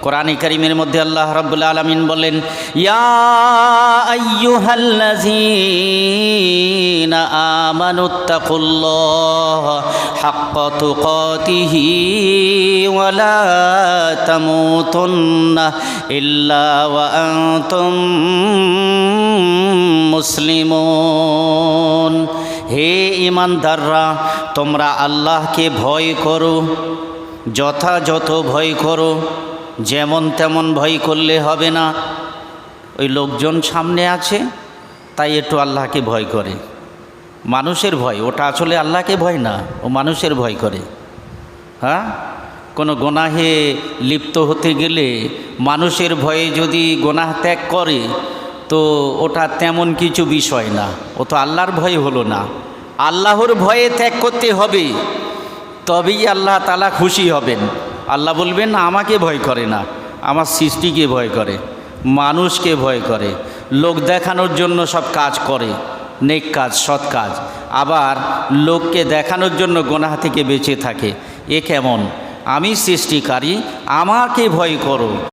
কোরআনে কারীমের মধ্যে আল্লাহ রাব্বুল আলামিন বলেন, ইয়া আইয়ুহাল্লাযীনা আমানুত্তাকুল্লাহা হাক্কা তুকাতিহি ওয়া লা তামুতুন্না ইল্লা ওয়া আনতুম মুসলিমুন। হে ঈমানদাররা, তোমরা আল্লাহকে ভয় করো, যথাযথ ভয় করো। যেমন তেমন ভয় করলে হবে না। ওই লোকজন সামনে আছে তাই একটু আল্লাহকে ভয় করে, মানুষের ভয়, ওটা আসলে আল্লাহকে ভয় না, ও মানুষের ভয় করে। হ্যাঁ, কোনো গুনাহে লিপ্ত হতে গেলে মানুষের ভয়ে যদি গুনাহ ত্যাগ করে তো ওটা তেমন কিছু বিষয় না, ও তো আল্লাহর ভয় হলো না। আল্লাহর ভয়ে ত্যাগ করতে হবে, তবেই আল্লাহ তাআলা খুশি হবেন। আল্লাহ বলবেন আমাকে ভয় করে না, আমার সৃষ্টিকে ভয় করে, মানুষকে ভয় করে, লোক দেখানোর জন্য সব কাজ করে, নেক কাজ, সৎ কাজ, আবার লোককে দেখানোর জন্য গুনাহ থেকে বেঁচে থাকে। এ কেমন? আমি সৃষ্টিকারী, আমাকে ভয় করো।